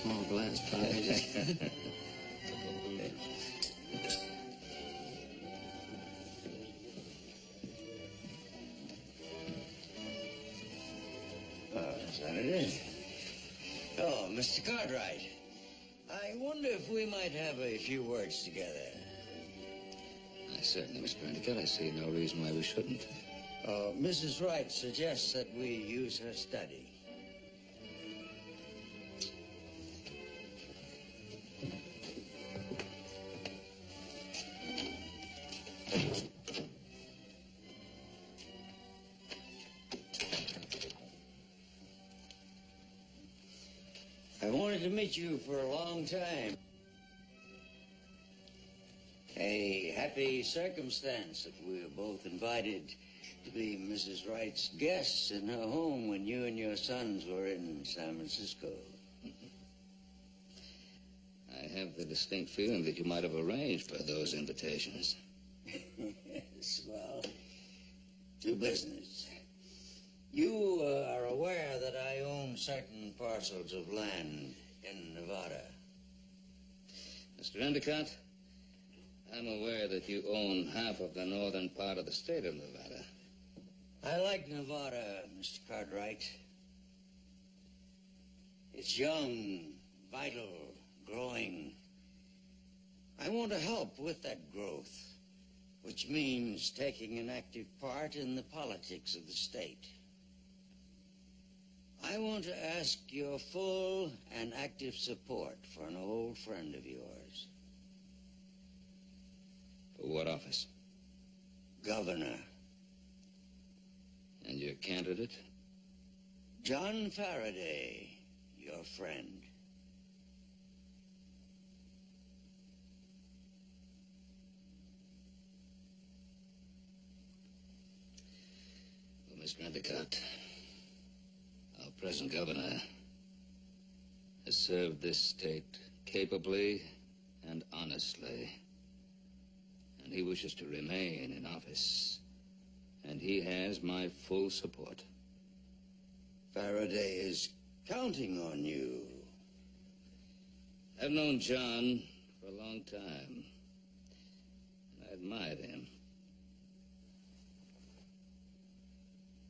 small glass, probably. Is that it is? Oh, Mr. Cartwright. I wonder if we might have a few words together. Certainly, Mr. Endicott. I see no reason why we shouldn't. Mrs. Wright suggests that we use her study. I wanted to meet you for a long time. A happy circumstance that we were both invited to be Mrs. Wright's guests in her home when you and your sons were in San Francisco. I have the distinct feeling that you might have arranged for those invitations. Yes, well, to business. You are aware that I own certain parcels of land in Nevada. Mr. Endicott, I'm aware that you own half of the northern part of the state of Nevada. I like Nevada, Mr. Cartwright. It's young, vital, growing. I want to help with that growth, which means taking an active part in the politics of the state. I want to ask your full and active support for an old friend of yours. For what office? Governor. And your candidate? John Faraday, your friend. Well, Mr. Endicott, our present governor has served this state capably and honestly. And he wishes to remain in office. And he has my full support. Faraday is counting on you. I've known John for a long time. And I admired him.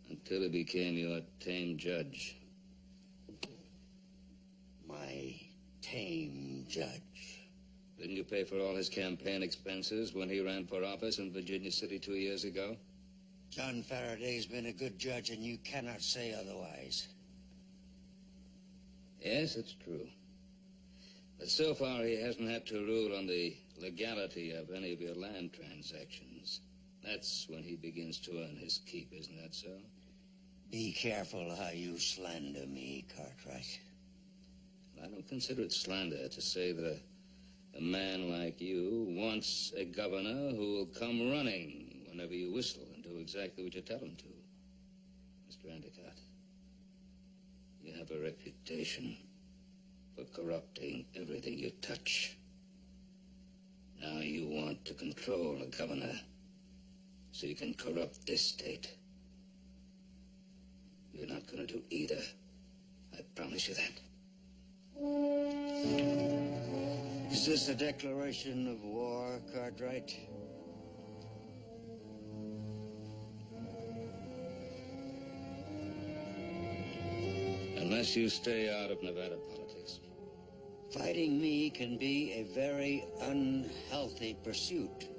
Until he became your tame judge. My tame judge. Didn't you pay for all his campaign expenses when he ran for office in Virginia City 2 years ago? John Faraday's been a good judge, and you cannot say otherwise. Yes, it's true. But so far, he hasn't had to rule on the legality of any of your land transactions. That's when he begins to earn his keep, isn't that so? Be careful how you slander me, Cartwright. I don't consider it slander to say that a man like you wants a governor who will come running whenever you whistle and do exactly what you tell him to. Mr. Endicott, you have a reputation for corrupting everything you touch. Now you want to control a governor so you can corrupt this state. You're not going to do either. I promise you that. Is this a declaration of war, Cartwright? Unless you stay out of Nevada politics. Fighting me can be a very unhealthy pursuit.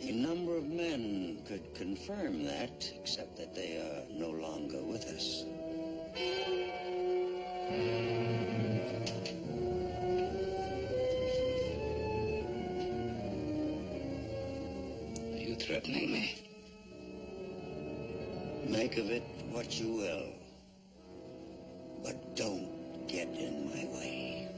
A number of men could confirm that, except that they are no longer with us. Are you threatening me? Make of it what you will. But don't get in my way.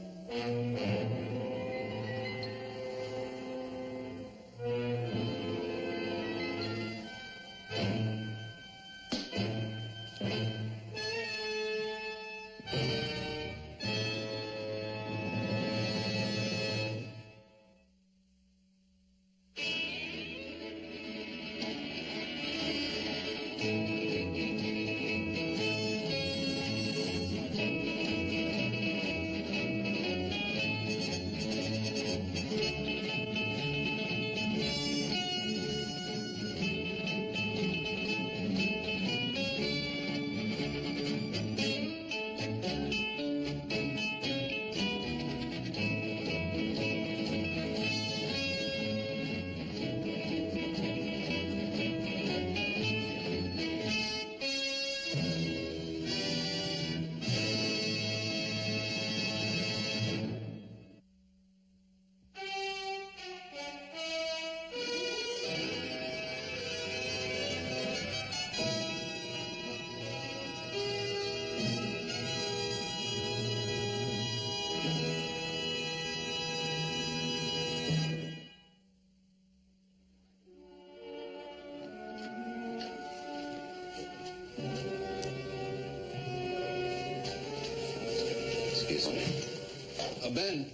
Ben.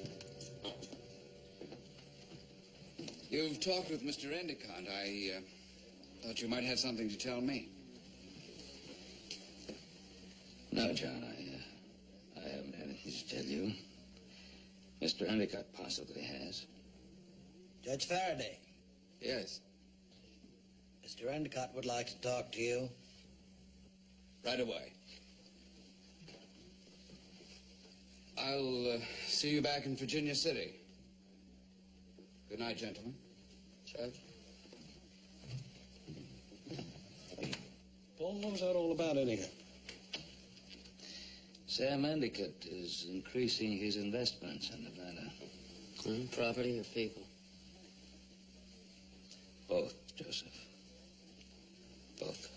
You've talked with Mr. Endicott. I thought you might have something to tell me. No, John, I haven't anything to tell you. Mr. Endicott possibly has. Judge Faraday. Yes. Mr. Endicott would like to talk to you. Right away. I'll see you back in Virginia City. Good night, gentlemen. Judge? Paul, what was that all about, anyhow? Sam Endicott is increasing his investments in Nevada. Property or people? Both, Joseph. Both.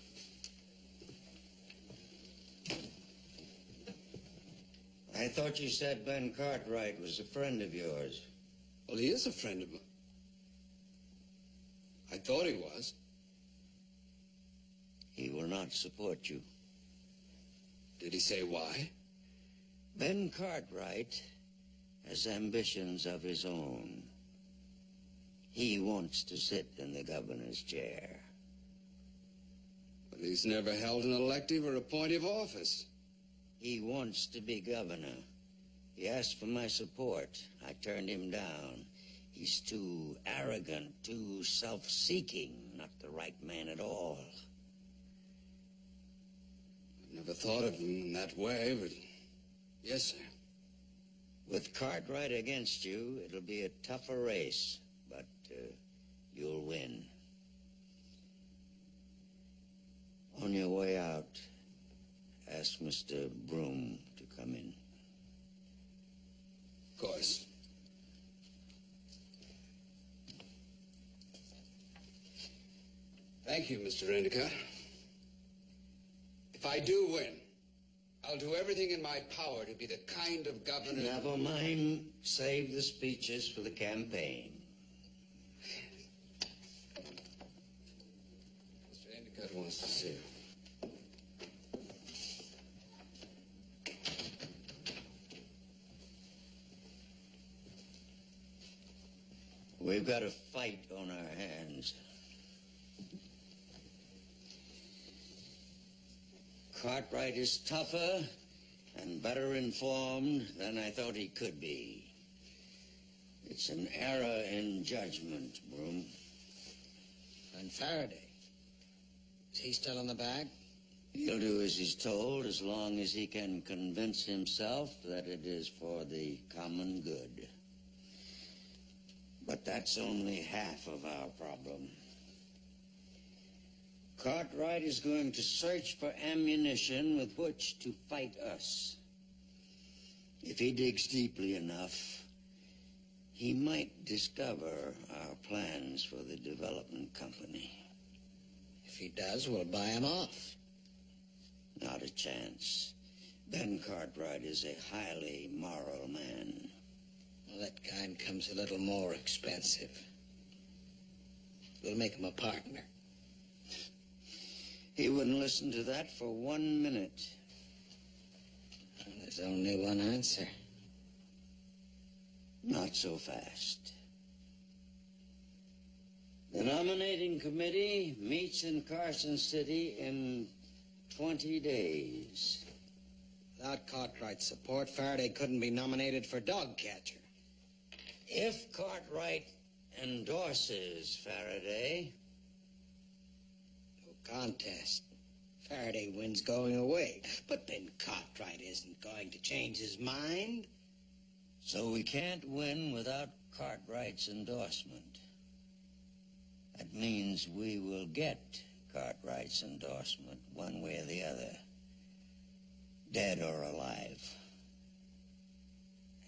I thought you said Ben Cartwright was a friend of yours. Well, he is a friend of mine. I thought he was. He will not support you. Did he say why? Ben Cartwright has ambitions of his own. He wants to sit in the governor's chair. But he's never held an elective or appointive office. He wants to be governor. He asked for my support. I turned him down. He's too arrogant, too self-seeking, not the right man at all. I've never thought of him that way, but yes, sir. With Cartwright against you, it'll be a tougher race, but you'll win. On your way out, ask Mr. Broom to come in. Of course. Thank you, Mr. Endicott. If I do win, I'll do everything in my power to be the kind of governor... Never mind. Save the speeches for the campaign. Mr. Endicott wants to see you. We've got a fight on our hands. Cartwright is tougher and better informed than I thought he could be. It's an error in judgment, Broom. And Faraday? Is he still in the bag? He'll do as he's told as long as he can convince himself that it is for the common good. But that's only half of our problem. Cartwright is going to search for ammunition with which to fight us. If he digs deeply enough, he might discover our plans for the development company. If he does, we'll buy him off. Not a chance. Ben Cartwright is a highly moral man. Well, that kind comes a little more expensive. We'll make him a partner. He wouldn't listen to that for 1 minute. Well, there's only one answer. Not so fast. The nominating committee meets in Carson City in 20 days. Without Cartwright's support, Faraday couldn't be nominated for dog catcher. If Cartwright endorses Faraday... No contest. Faraday wins going away. But then Cartwright isn't going to change his mind. So we can't win without Cartwright's endorsement. That means we will get Cartwright's endorsement one way or the other. Dead or alive.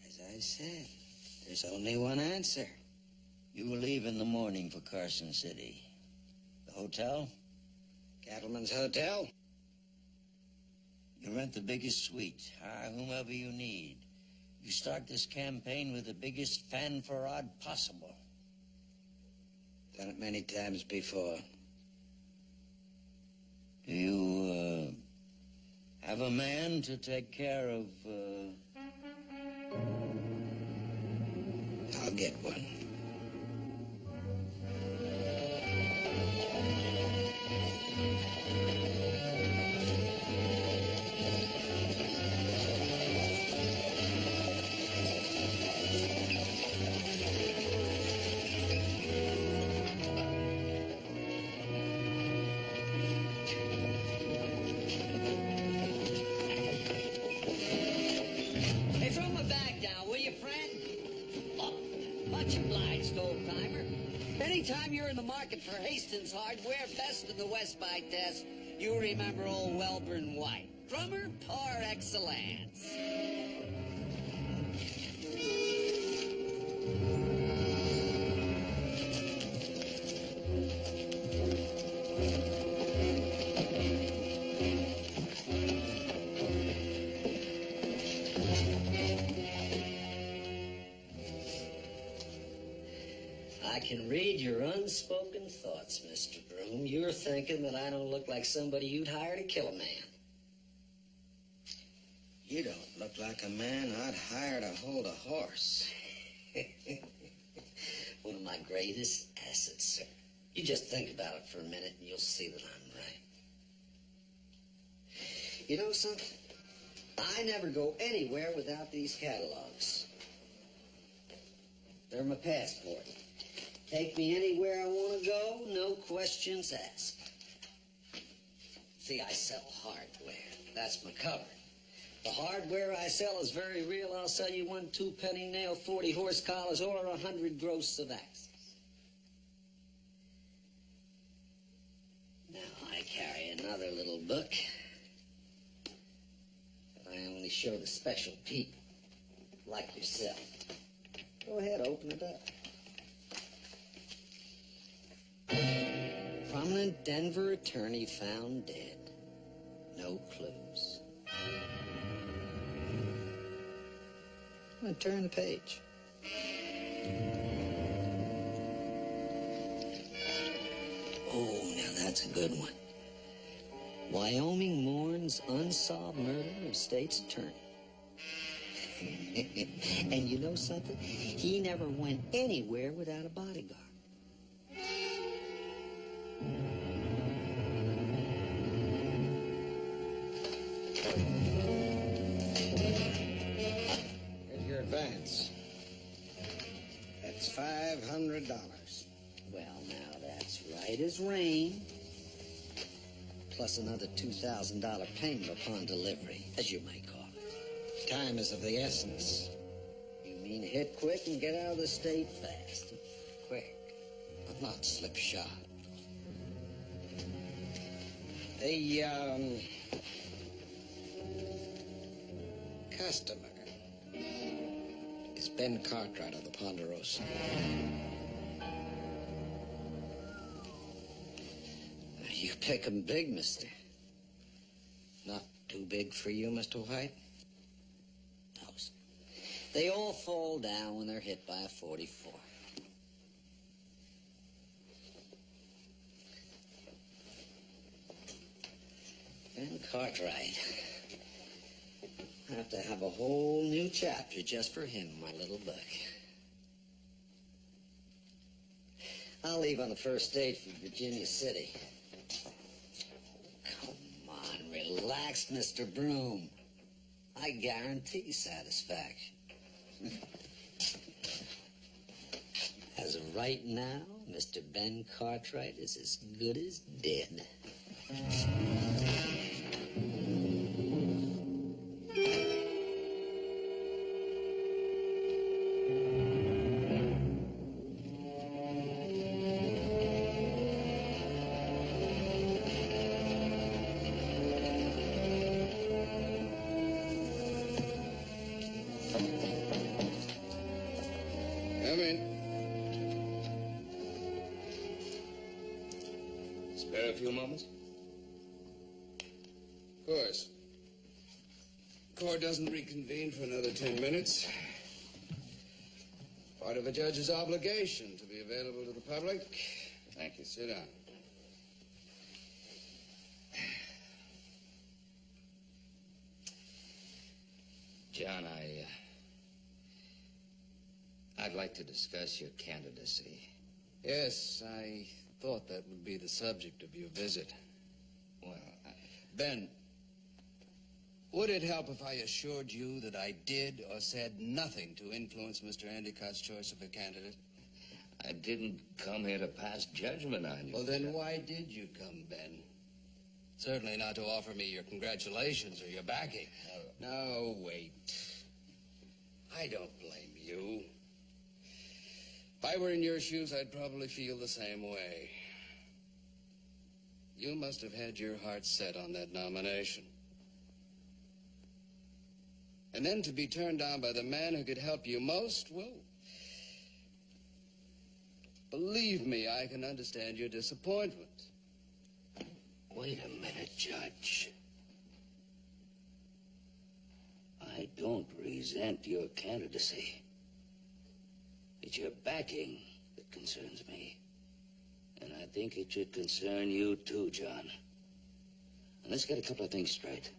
As I said, there's only one answer. You will leave in the morning for Carson City. The hotel? Cattleman's Hotel. You rent the biggest suite. Hire whomever you need. You start this campaign with the biggest fanfarade possible. Done it many times before. Do you, have a man to take care of, get one. Hey, throw my bag down, will you, friend? Oh, much obliged, old-timer. Anytime you're in the market for Hastings hardware, best in the West by test, you remember old Welburn White, drummer par excellence. I can read your unspoken thoughts, Mr. Broom. You're thinking that I don't look like somebody you'd hire to kill a man. You don't look like a man I'd hire to hold a horse. One of my greatest assets, sir. You just think about it for a minute and you'll see that I'm right. You know something? I never go anywhere without these catalogs. They're my passport. Take me anywhere I want to go, no questions asked. See, I sell hardware. That's my cover. The hardware I sell is very real. I'll sell you 1 2-penny nail, 40 horse collars, or 100 gross of axes. Now I carry another little book that I only show to special people, like yourself. Go ahead, open it up. Prominent Denver attorney found dead. No clues. I'm going to turn the page. Oh, now that's a good one. Wyoming mourns unsolved murder of state's attorney. And you know something? He never went anywhere without a bodyguard. Here's your advance. That's $500. Well, now that's right as rain. Plus another $2,000 payment upon delivery, as you may call it. Time is of the essence. You mean hit quick and get out of the state fast? Quick. I'm not slipshod. The, customer is Ben Cartwright of the Ponderosa. You pick 'em big, mister. Not too big for you, Mr. White? No, sir. They all fall down when they're hit by a 44. Ben Cartwright. I have to have a whole new chapter just for him in my little book. I'll leave on the first stage for Virginia City. Come on, relax, Mr. Broom. I guarantee satisfaction. As of right now, Mr. Ben Cartwright is as good as dead. Come in. Spare a few moments? Of course. Court doesn't reconvene for another 10 minutes. Part of a judge's obligation to be available to the public. Thank you. Sit down. John, I like to discuss your candidacy. Yes, I thought that would be the subject of your visit. Well, Ben, would it help if I assured you that I did or said nothing to influence Mr. Endicott's choice of a candidate? I didn't come here to pass judgment on you. Well, then why did you come, Ben? Certainly not to offer me your congratulations or your backing. No, wait. I don't blame you. If I were in your shoes, I'd probably feel the same way. You must have had your heart set on that nomination. And then to be turned down by the man who could help you most, well, believe me, I can understand your disappointment. Wait a minute, Judge. I don't resent your candidacy. It's your backing that concerns me. And I think it should concern you too, John. And let's get a couple of things straight.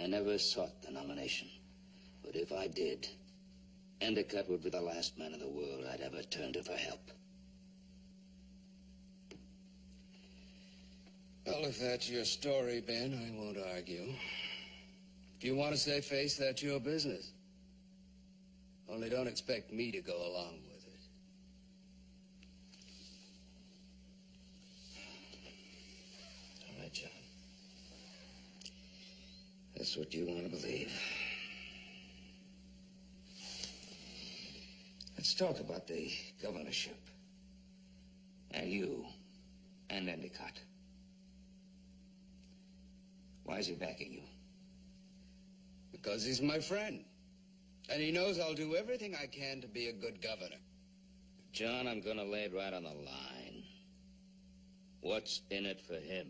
I never sought the nomination. But if I did, Endicott would be the last man in the world I'd ever turn to for help. Well, if that's your story, Ben, I won't argue. If you want to save face, that's your business. Only don't expect me to go along with it. All right, John. That's what you want to believe. Let's talk about the governorship. And you and Endicott. Why is he backing you? Because he's my friend. And he knows I'll do everything I can to be a good governor. John, I'm going to lay it right on the line. What's in it for him?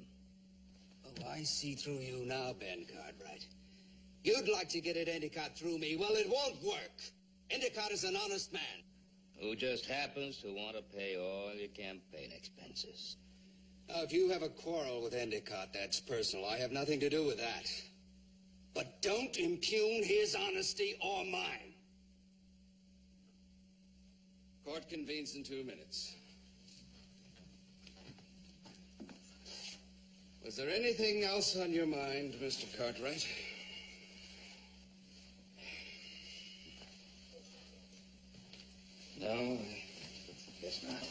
Oh, I see through you now, Ben Cartwright. You'd like to get at Endicott through me. Well, it won't work. Endicott is an honest man. Who just happens to want to pay all your campaign expenses. Now, if you have a quarrel with Endicott, that's personal. I have nothing to do with that. But don't impugn his honesty or mine. Court convenes in 2 minutes. Was there anything else on your mind, Mr. Cartwright? No, I guess not.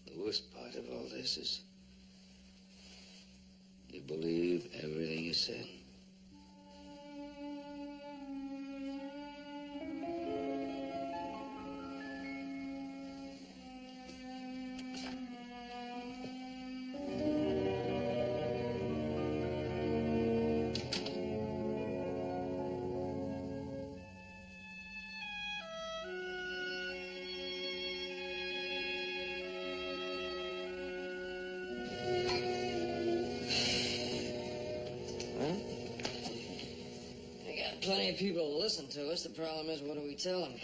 The worst part of all this is you believe everything you said. Plenty of people to listen to us. The problem is, what do we tell them?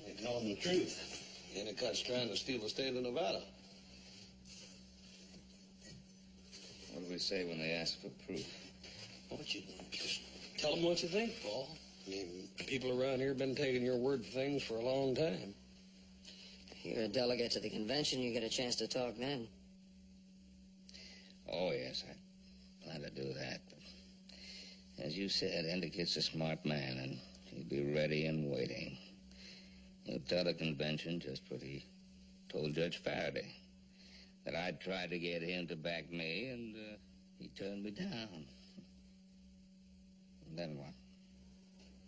We tell them the truth. Endicott's trying to steal the state of Nevada. What do we say when they ask for proof? Why don't you just tell them what you think, Paul? I mean, people around here have been taking your word for things for a long time. You're a delegate to the convention. You get a chance to talk then. Oh, yes, I plan to do that. But as you said, Endicott's a smart man, and he'll be ready and waiting. He'll tell the convention just what he told Judge Faraday, that I'd tried to get him to back me, and he turned me down. And then what?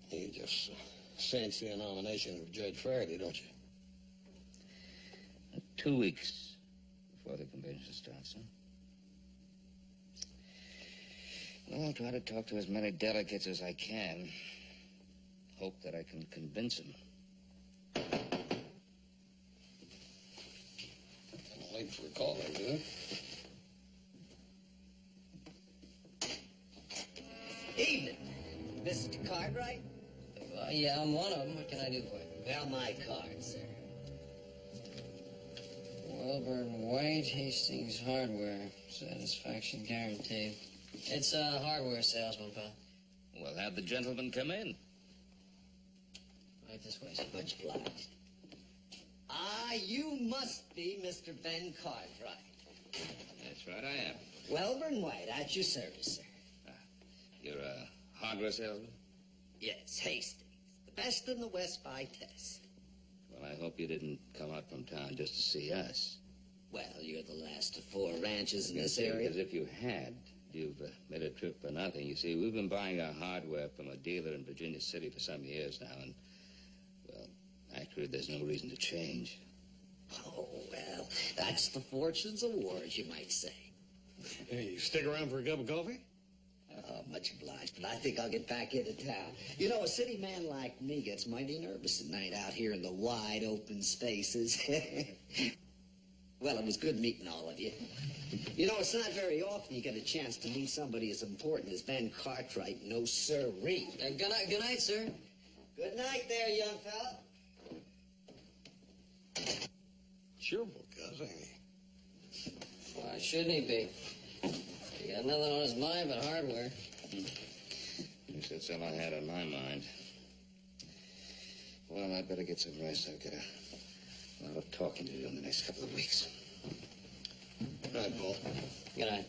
You just fancy a nomination of Judge Faraday, don't you? 2 weeks before the convention starts, huh? Well, I'll try to talk to as many delegates as I can. Hope that I can convince them. I'm late for a call, huh? Evening. Mr. Cartwright? Yeah, I'm one of them. What can I do for you? Well, my card, sir. Wilburn White, Hastings Hardware. Satisfaction guaranteed. It's a hardware salesman, pal. Well, Well, have the gentleman come in. Right this way, sir. Much obliged. Ah, you must be Mr. Ben Cartwright. That's right, I am. Welburn White, at your service, sir. You're a hardware salesman? Yes, Hastings. The best in the West by test. Well, I hope you didn't come out from town just to see us. Well, you're the last of 4 ranches in this area. Because if you had, you've made a trip for nothing. You see, we've been buying our hardware from a dealer in Virginia City for some years now, and, well, actually, there's no reason to change. Oh, well, that's the fortunes of war, as you might say. Hey, you stick around for a cup of coffee? Oh, much obliged, but I think I'll get back into town. You know, a city man like me gets mighty nervous at night out here in the wide open spaces. Well, it was good meeting all of you. You know, it's not very often you get a chance to meet somebody as important as Ben Cartwright. No sirree. Good night, sir. Good night there, young fella. Cheerful, Gus, ain't he? Why shouldn't he be? He got nothing on his mind but hardware. Yes, that's all I had on my mind. Well, I'd better get some rest. I've got a lot of talking to do in the next couple of weeks. Good night, Paul. Good night.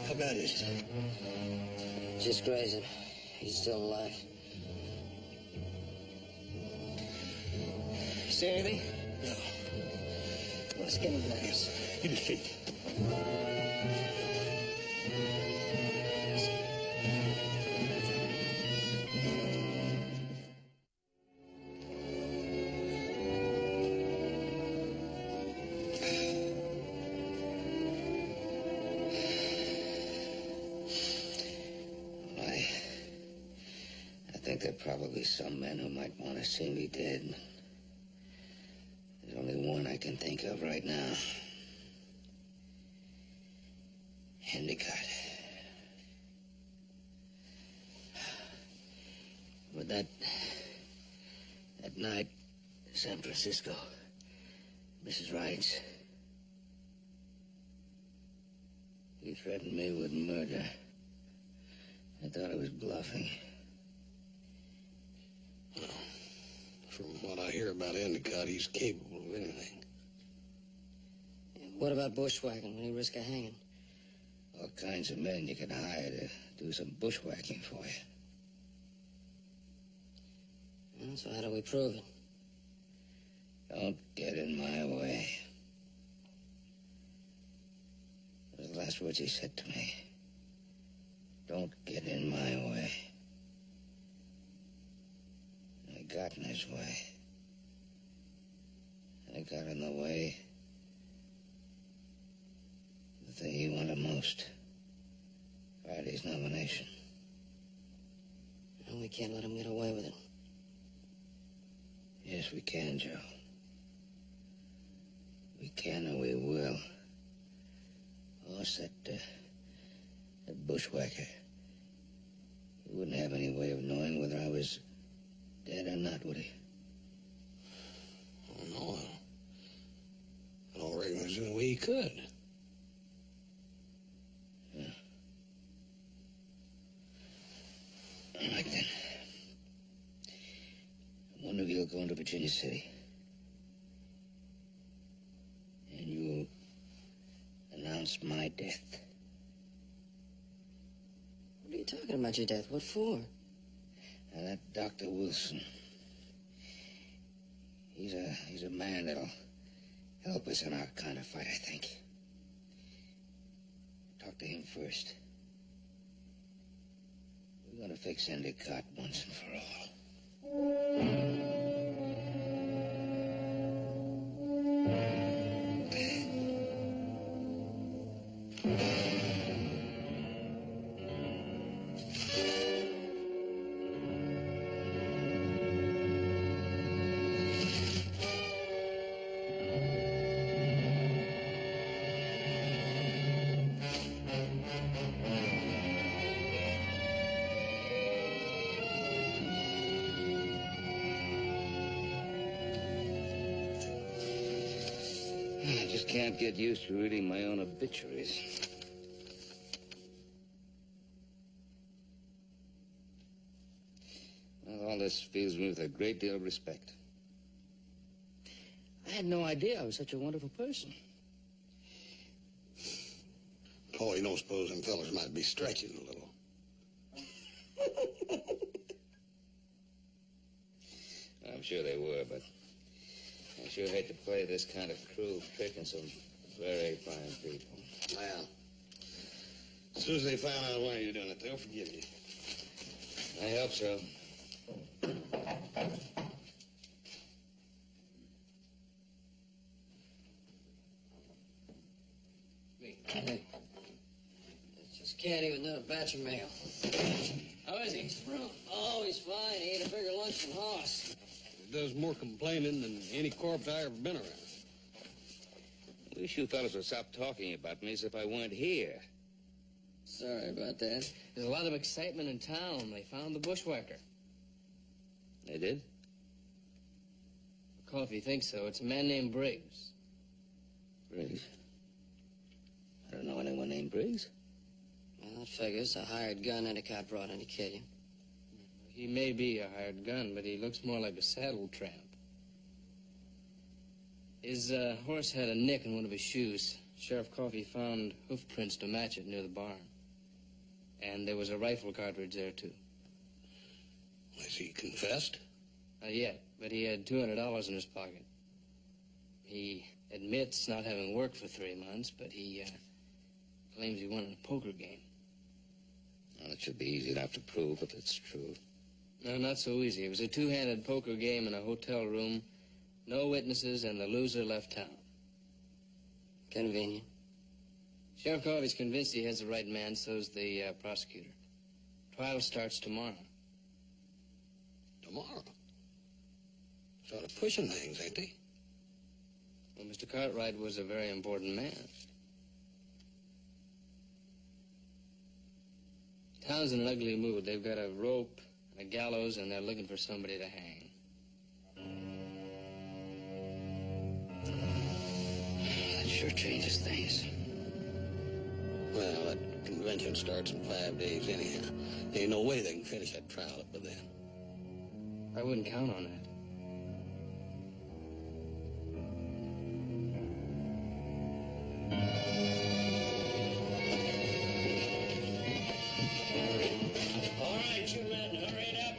How bad is it? Just grazing. He's still alive. See anything? No. Let's get him back. Yes. Hit his feet. I think there are probably some men who might want to see me dead. There's only one I can think of right now. Endicott. But that night, San Francisco, Mrs. Wright's, he threatened me with murder. I thought I was bluffing. Well, from what I hear about Endicott, he's capable of anything. What about bushwhacking? Will he risk a hanging? All kinds of men you can hire to do some bushwhacking for you. Well, so how do we prove it? Don't get in my way. Those are the last words he said to me. Don't get in my way. I got in his way. I got in the way. The thing he wanted most. Friday's nomination. Well, we can't let him get away with it. Yes, we can, Joe. We can and we will. Boss, that bushwhacker. He wouldn't have any way of knowing whether I was dead or not, would he? Oh, no. I don't reckon there's any way he could. Yeah. All right, then. One of you will go into Virginia City. And you'll announce my death. What are you talking about, your death? What for? Now, that Dr. Wilson, he's a man that'll help us in our kind of fight, I think. Talk talk to him first. We're gonna fix Endicott once and for all. I just can't get used to reading my own obituaries. Well, all this fills me with a great deal of respect. I had no idea I was such a wonderful person. Paul, you don't suppose them fellas might be stretching a little? I'm sure they were, but I sure hate to play this kind of cruel trick on some very fine people. Well, as soon as they find out why you're doing it, they'll forgive you. I hope so. Hey. Just can't even do a batch of mail. How is he? Oh, he's fine. He ate a bigger lunch than Hoss. He does more complaining than any corpse I ever been around. I wish you fellas would stop talking about me as if I weren't here. Sorry about that. There's a lot of excitement in town. They found the bushwhacker. They did? Coffee thinks so. It's a man named Briggs. Briggs? I don't know anyone named Briggs. Well, that figures. A hired gun Endicott brought in to kill you. He may be a hired gun, but he looks more like a saddle tramp. His horse had a nick in one of his shoes. Sheriff Coffey found hoof prints to match it near the barn. And there was a rifle cartridge there, too. Has he confessed? Not yet, but he had $200 in his pocket. He admits not having worked for 3 months, but he claims he won in a poker game. Well, it should be easy enough to prove if it's true. No, not so easy. It was a two-handed poker game in a hotel room. No witnesses, and the loser left town. Convenient. Sheriff Coffey's convinced he has the right man, so's the prosecutor. Trial starts tomorrow. Tomorrow? Sort of pushing things, ain't they? Well, Mr. Cartwright was a very important man. Town's in an ugly mood. They've got a rope and a gallows, and they're looking for somebody to hang. That sure changes things. Well, that convention starts in 5 days anyhow. There ain't no way they can finish that trial up by then. I wouldn't count on that. All right, you men, hurry it up.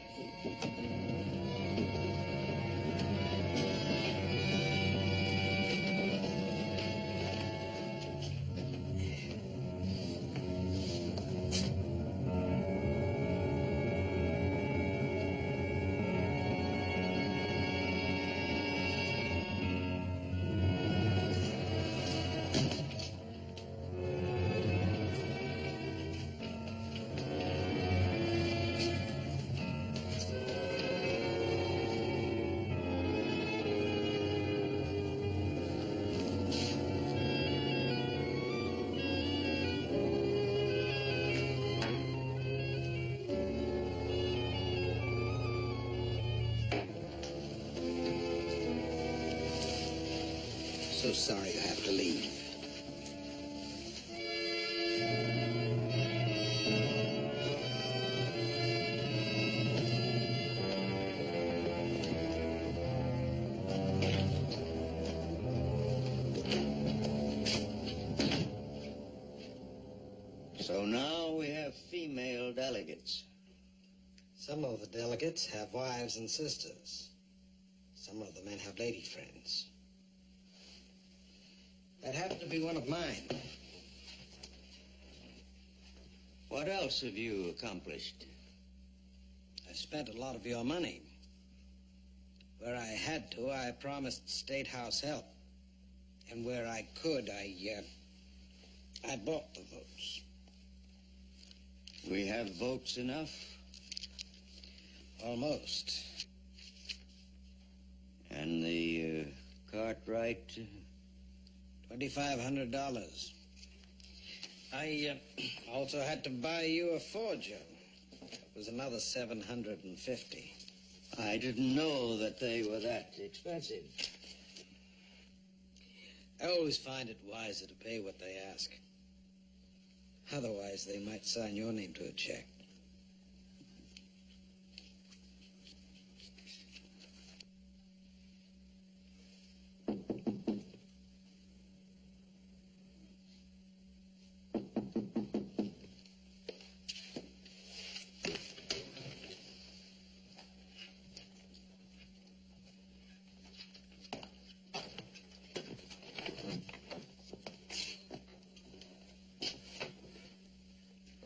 So sorry you have to leave. So now we have female delegates. Some of the delegates have wives and sisters. Some of the men have lady friends. That happened to be one of mine. What else have you accomplished? I spent a lot of your money. Where I had to, I promised State House help. And where I could, I bought the votes. We have votes enough? Almost. And the Cartwright? $2,500. I also had to buy you a forger. It was another $750. I didn't know that they were that expensive. I always find it wiser to pay what they ask. Otherwise, they might sign your name to a check.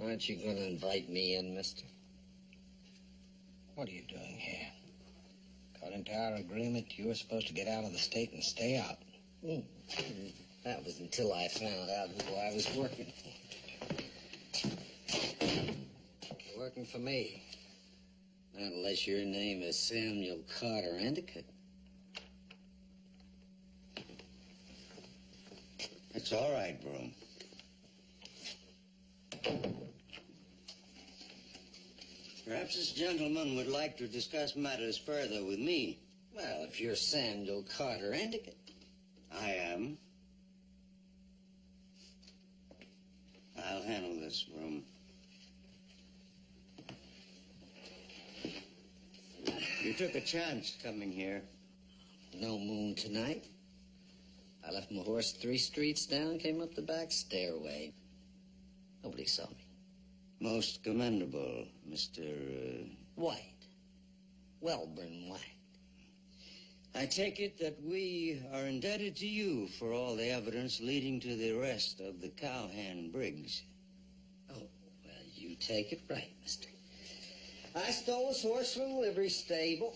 Aren't you going to invite me in, mister? What are you doing here? According to our agreement, you were supposed to get out of the state and stay out. That was until I found out who I was working for. You're working for me. Not unless your name is Samuel Carter Endicott. It's all right, Broom. Perhaps this gentleman would like to discuss matters further with me. Well, if you're Samuel Carter Endicott. I am. I'll handle this, Broom. You took a chance coming here. No moon tonight. I left my horse 3 streets down, came up the back stairway. Nobody saw me. Most commendable, Mr. White. Welburn White. I take it that we are indebted to you for all the evidence leading to the arrest of the cowhand Briggs. Oh, well, you take it right, mister. I stole his horse from the livery stable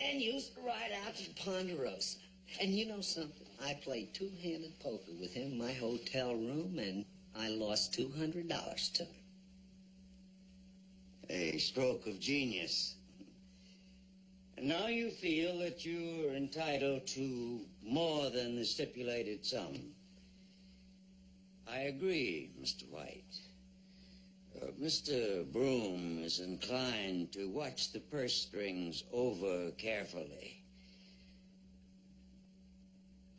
and used to ride out to Ponderosa. And you know something? I played two-handed poker with him in my hotel room, and I lost $200 to him. A stroke of genius. And now you feel that you are entitled to more than the stipulated sum. I agree, Mr. White. Mr. Broom is inclined to watch the purse strings over carefully.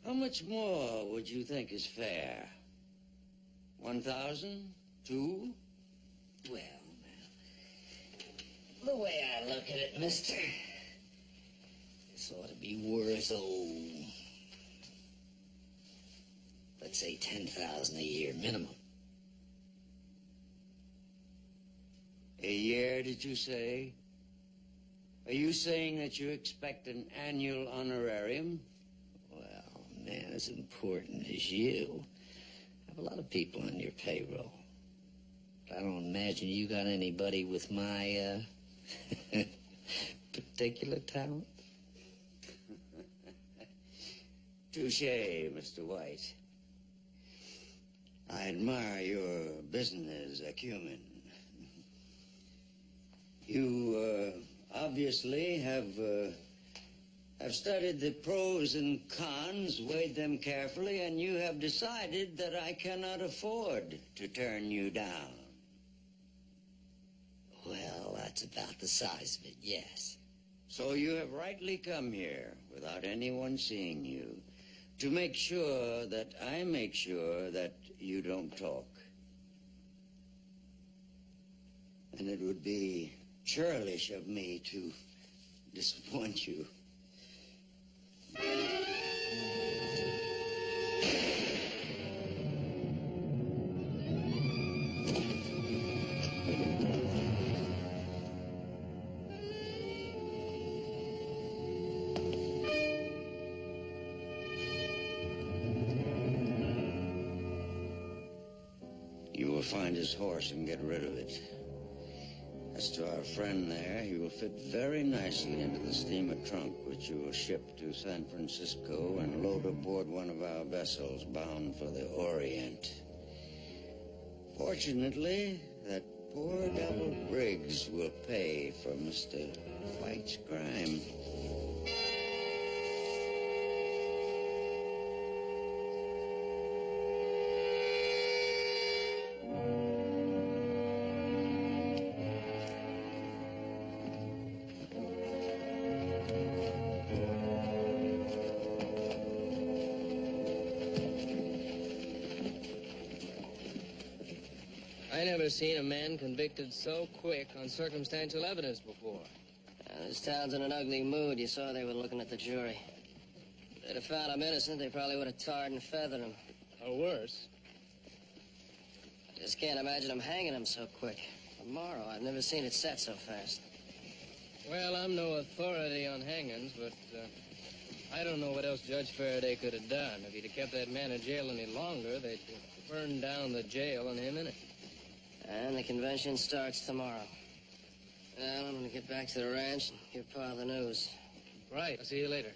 How much more would you think is fair? 1,000? 2? Well, now, the way I look at it, mister, this ought to be worth, let's say $10,000 a year minimum. A year, did you say? Are you saying that you expect an annual honorarium? Well, man as important as you, I have a lot of people on your payroll. But I don't imagine you got anybody with my, particular talent. Touché, Mr. White. I admire your business acumen. You, obviously have studied the pros and cons, weighed them carefully, and you have decided that I cannot afford to turn you down. Well, that's about the size of it, yes. So you have rightly come here, without anyone seeing you, to make sure that I make sure that you don't talk. And it would be churlish of me to disappoint you. You were find his horse and get rid of it. As to our friend there, he will fit very nicely into the steamer trunk, which you will ship to San Francisco and load aboard one of our vessels bound for the Orient. Fortunately, that poor devil Briggs will pay for Mr. White's crime. I never seen a man convicted so quick on circumstantial evidence before. This town's in an ugly mood. You saw they were looking at the jury. If they'd have found him innocent, they probably would have tarred and feathered him. Or worse. I just can't imagine them hanging him so quick. Tomorrow, I've never seen it set so fast. Well, I'm no authority on hangings, but I don't know what else Judge Faraday could have done. If he'd have kept that man in jail any longer, they'd burn down the jail and him in it. And the convention starts tomorrow. Well, I'm going to get back to the ranch and give Pa the news. Right. I'll see you later.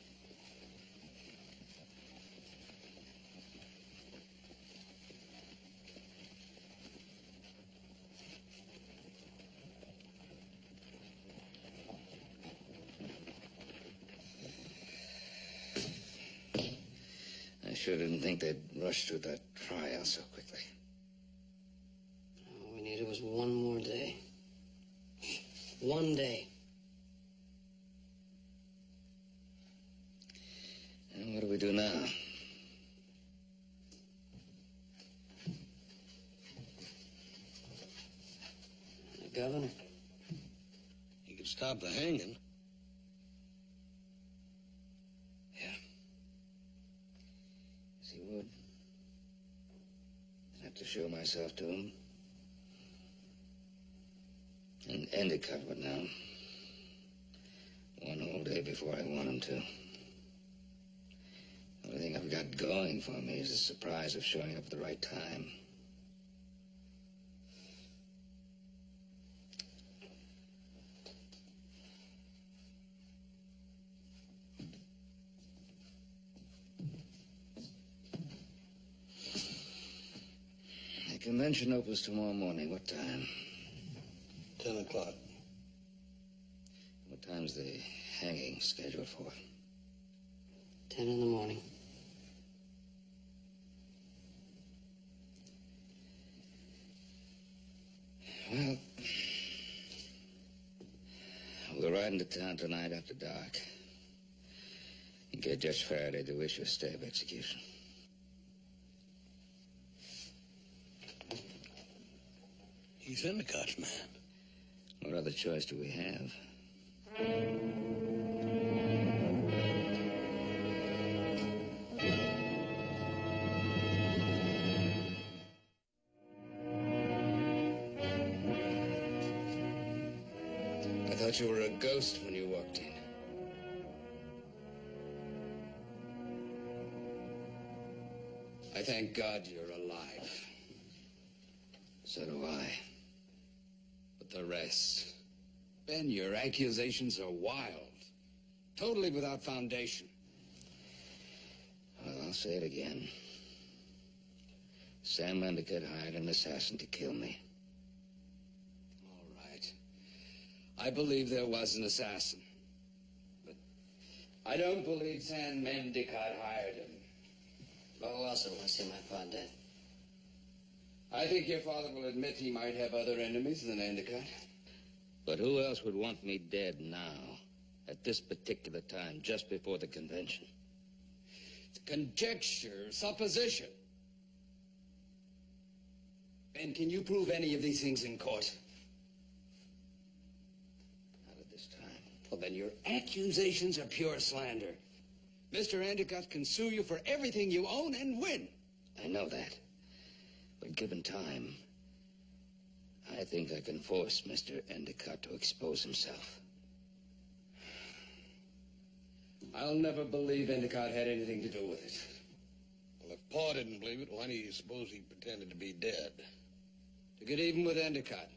I sure didn't think they'd rush through that trial so quickly. All we needed was one more day. One day. And what do we do now? The governor. He could stop the hanging. Yeah. Yes, he would. I'd have to show myself to him. And Endicott would now. One whole day before I want him to. The only thing I've got going for me is the surprise of showing up at the right time. The convention opens tomorrow morning. What time? 10 o'clock. What time's the hanging scheduled for? 10 in the morning. Well, we'll ride into town tonight after dark and get Judge Faraday to issue a stay of execution. He's Endicott's man. What other choice do we have? I thought you were a ghost when you walked in. I thank God you're alive. So do I. But the rest... Ben, your accusations are wild. Totally without foundation. Well, I'll say it again. Sam Endicott hired an assassin to kill me. All right. I believe there was an assassin. But I don't believe Sam Endicott hired him. Well, who else would want to see my pa dead? I think your father will admit he might have other enemies than Endicott. But who else would want me dead now, at this particular time, just before the convention? It's conjecture, supposition. Ben, can you prove any of these things in court? Not at this time. Well, then your accusations are pure slander. Mr. Endicott can sue you for everything you own and win. I know that. But given time, I think I can force Mr. Endicott to expose himself. I'll never believe Endicott had anything to do with it. Well, if Pa didn't believe it, why do you suppose he pretended to be dead? To get even with Endicott.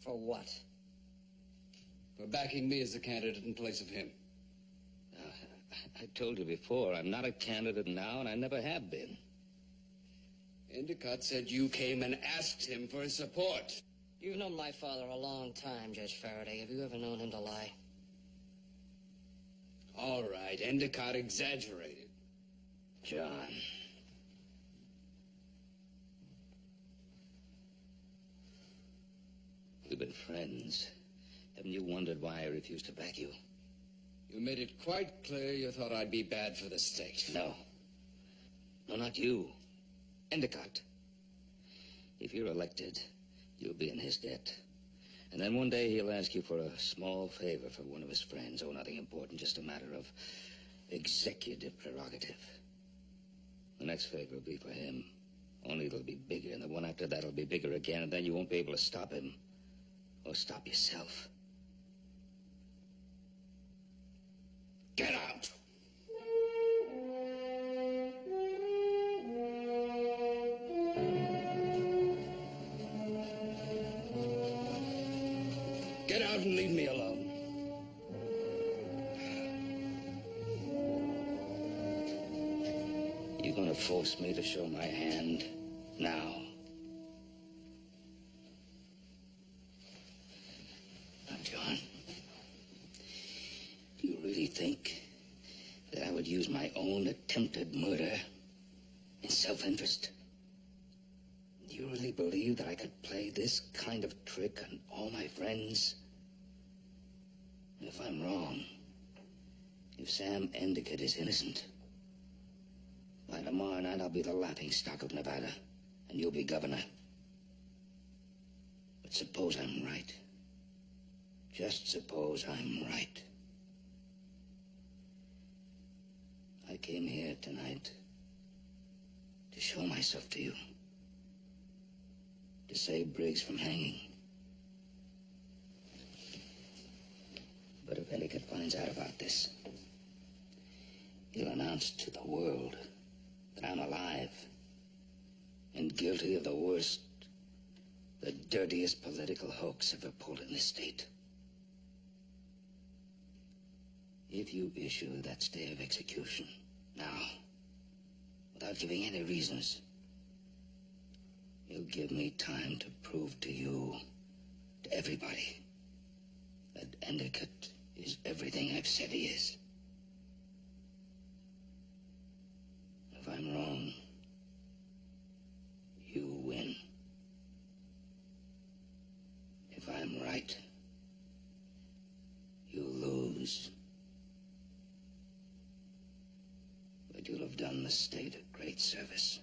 For what? For backing me as the candidate in place of him. I told you before, I'm not a candidate now, and I never have been. Endicott said you came and asked him for his support. You've known my father a long time, Judge Faraday. Have you ever known him to lie? All right, Endicott exaggerated. John. We've been friends. Haven't you wondered why I refused to back you? You made it quite clear you thought I'd be bad for the state. No. No, not you. Endicott. If you're elected, you'll be in his debt. And then one day he'll ask you for a small favor for one of his friends. Oh, nothing important, just a matter of executive prerogative. The next favor will be for him. Only it'll be bigger, and the one after that will be bigger again, and then you won't be able to stop him. Or stop yourself. Get out! Get out and leave me alone. You're gonna force me to show my hand now. Now, John, do you really think that I would use my own attempted murder in self-interest? Do you really believe that I could play this kind of trick on all my friends? And if I'm wrong, if Sam Endicott is innocent, by tomorrow night I'll be the laughingstock of Nevada, and you'll be governor. But suppose I'm right. Just suppose I'm right. I came here tonight to show myself to you. To save Briggs from hanging. But if Endicott finds out about this, he'll announce to the world that I'm alive and guilty of the worst, the dirtiest political hoax ever pulled in this state. If you issue that stay of execution now, without giving any reasons, you'll give me time to prove to you, to everybody, that Endicott is everything I've said he is. If I'm wrong, you win. If I'm right, you lose. But you'll have done the state a great service.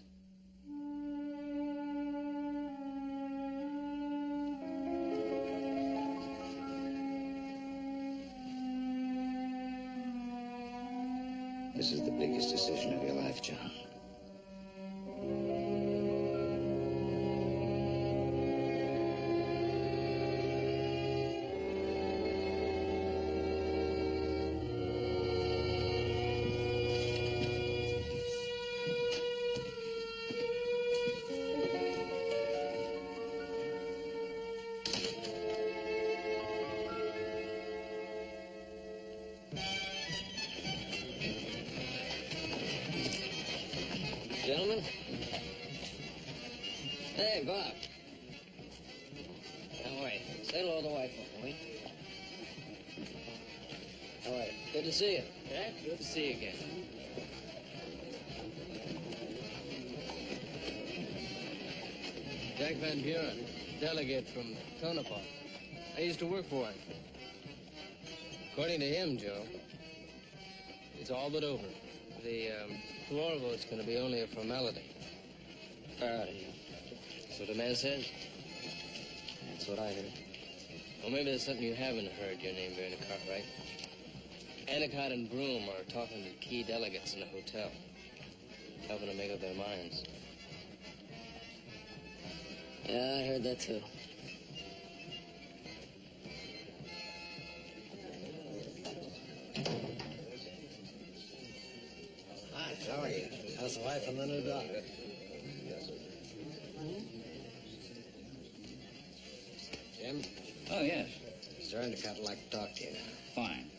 This is the biggest decision of your life, John. Gentlemen? Hey, Bob. How are you? Say hello to the wife, will you? How are you? Good to see you. Yeah, good to see you again. Jack Van Buren, delegate from Tonopah. I used to work for him. According to him, Joe, it's all but over. The floor vote's going to be only a formality. That's what the man says. That's what I heard. Well, maybe there's something you haven't heard, your name being Cartwright. Endicott and Broom are talking to key delegates in the hotel, helping them make up their minds. Yeah, I heard that too. Hi, how are you? How's the wife and the new daughter? Jim? Oh, yes. Mr. Endicott would like to talk to you now. Fine.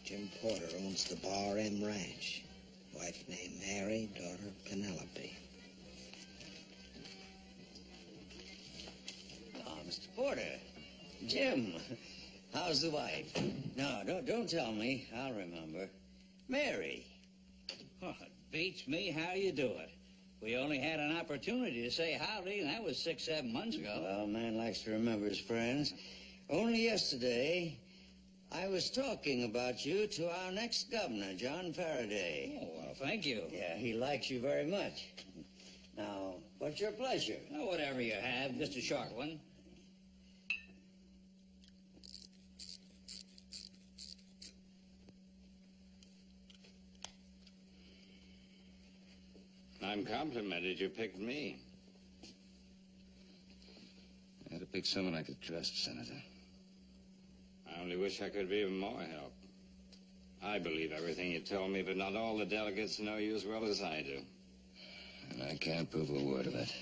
Jim Porter owns the Bar M Ranch. Wife named Mary, daughter Penelope. Oh, Mr. Porter. Jim, how's the wife? No, don't tell me. I'll remember. Mary. Oh, it beats me how you do it. We only had an opportunity to say howdy, and that was 6-7 months ago. Well, a man likes to remember his friends. Only yesterday, I was talking about you to our next governor, John Faraday. Oh, well, thank you. Yeah, he likes you very much. Now, what's your pleasure? Oh, whatever you have, just a short one. I'm complimented you picked me. I had to pick someone I could trust, Senator. I only wish I could be of more help. I believe everything you told me, but not all the delegates know you as well as I do. And I can't prove a word of it.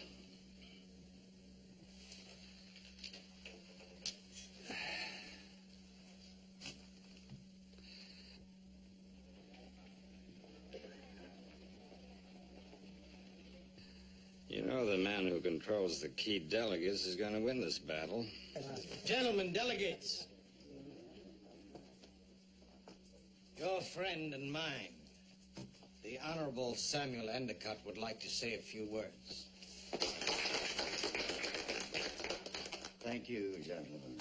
You know, the man who controls the key delegates is going to win this battle. Gentlemen delegates, your friend and mine, the Honorable Samuel Endicott, would like to say a few words. Thank you, gentlemen.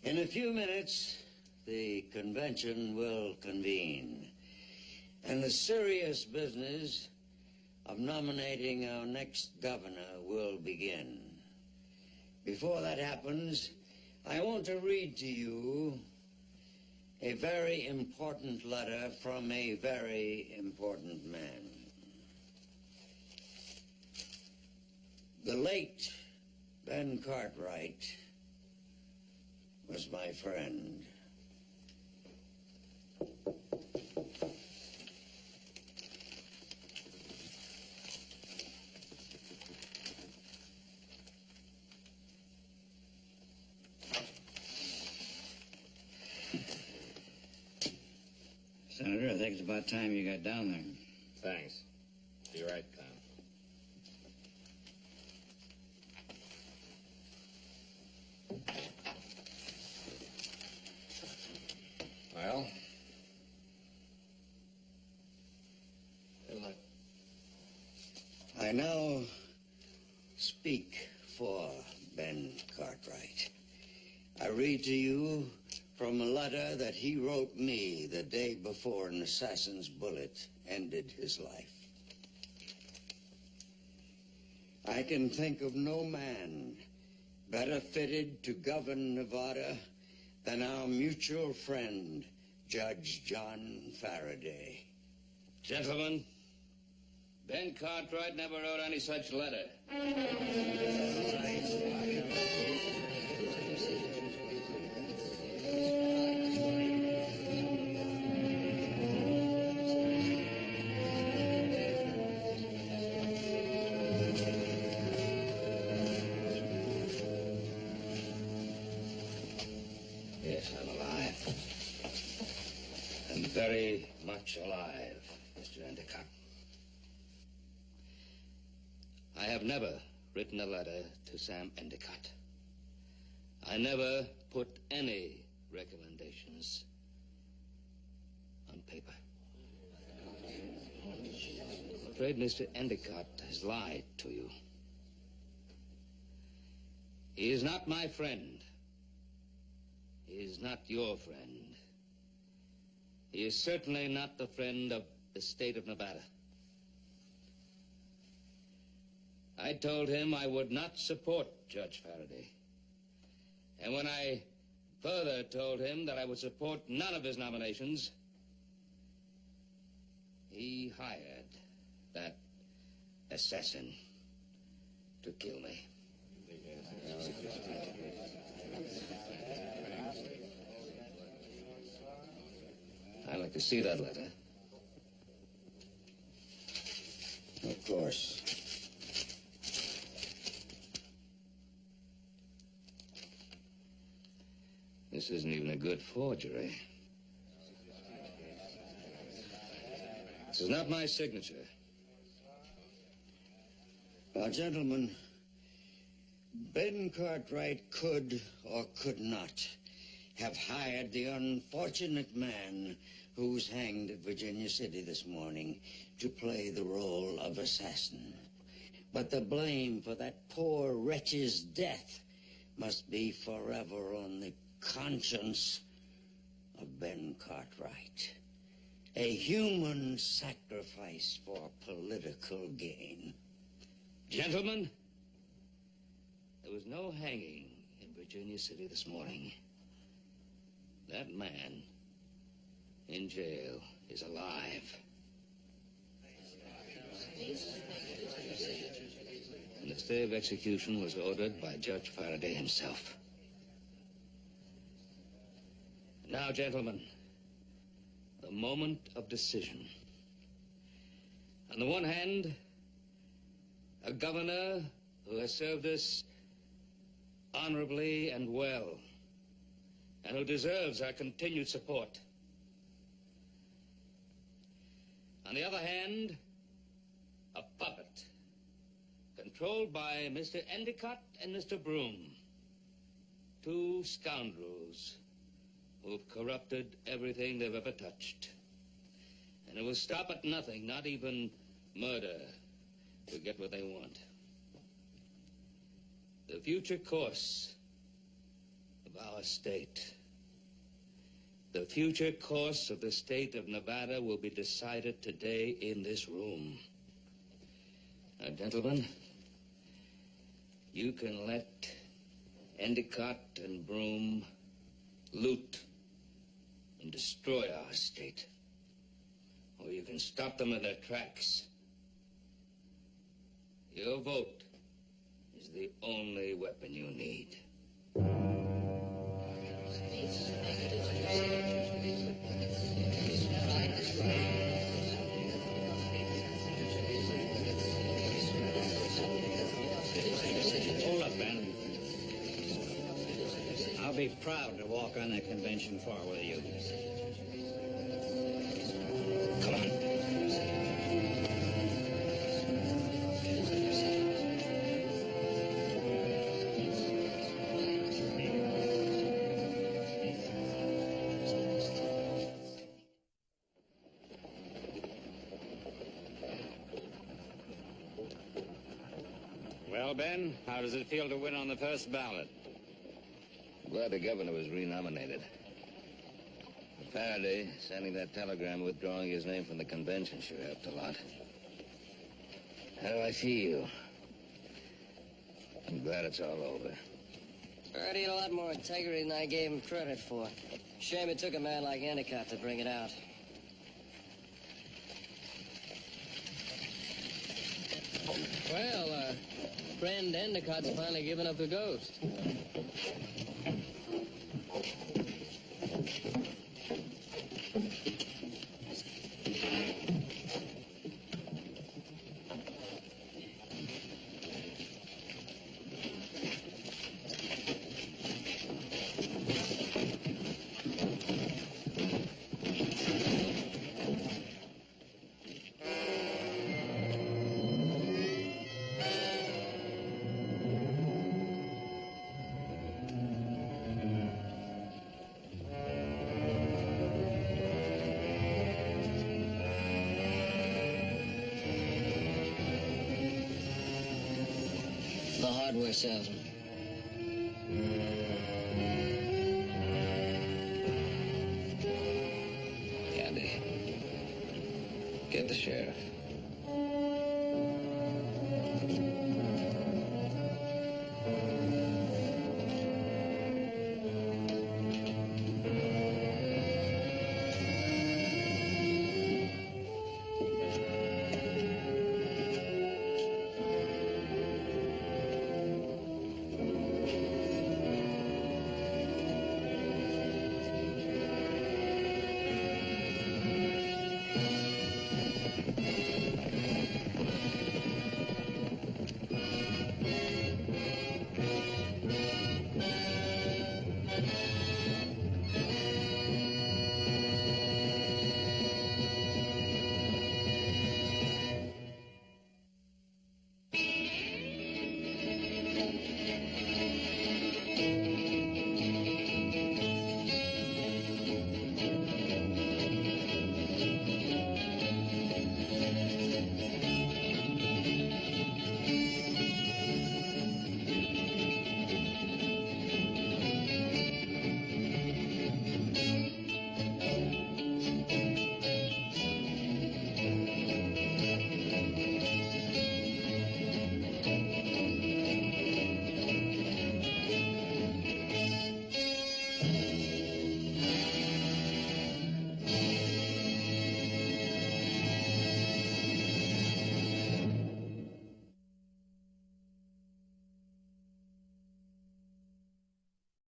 In a few minutes, the convention will convene, and the serious business of nominating our next governor will begin. Before that happens, I want to read to you a very important letter from a very important man. The late Ben Cartwright was my friend. Senator, I think it's about time you got down there. Thanks. Be right down. Well? Good luck. I now speak for Ben Cartwright. I read to you from a letter that he wrote me the day before an assassin's bullet ended his life. I can think of no man better fitted to govern Nevada than our mutual friend, Judge John Faraday. Gentlemen, Ben Cartwright never wrote any such letter. Yes, I'm alive. I'm very much alive, Mr. Endicott. I have never written a letter to Sam Endicott. I never put any recommendations on paper. I'm afraid Mr. Endicott has lied to you. He is not my friend. He is not your friend. He is certainly not the friend of the state of Nevada. I told him I would not support Judge Faraday. And when I further told him that I would support none of his nominations, he hired that assassin to kill me. I'd like to see that letter. Of course. This isn't even a good forgery. This is not my signature. Now, gentlemen, Ben Cartwright could or could not have hired the unfortunate man who was hanged at Virginia City this morning to play the role of assassin. But the blame for that poor wretch's death must be forever on the conscience of Ben Cartwright. A human sacrifice for political gain. Gentlemen, there was no hanging in Virginia City this morning. That man in jail is alive. And the stay of execution was ordered by Judge Faraday himself. Now, gentlemen, the moment of decision. On the one hand, a governor who has served us honorably and well, and who deserves our continued support. On the other hand, a puppet controlled by Mr. Endicott and Mr. Broom, two scoundrels who've corrupted everything they've ever touched, and who will stop at nothing, not even murder, to get what they want. The future course of our state, the future course of the state of Nevada will be decided today in this room. Now, gentlemen, you can let Endicott and Broom loot and destroy our state, or you can stop them in their tracks. Your vote is the only weapon you need. Hold up, Ben. I'll be proud to walk on that convention floor with you. Come on. Well, Ben, how does it feel to win on the first ballot? Glad the governor was renominated. Faraday sending that telegram withdrawing his name from the convention sure helped a lot. How do I feel? I'm glad it's all over. Already had a lot more integrity than I gave him credit for. Shame it took a man like Endicott to bring it out. Well, friend Endicott's finally given up the ghost. The hardware salesman. Andy, get the sheriff.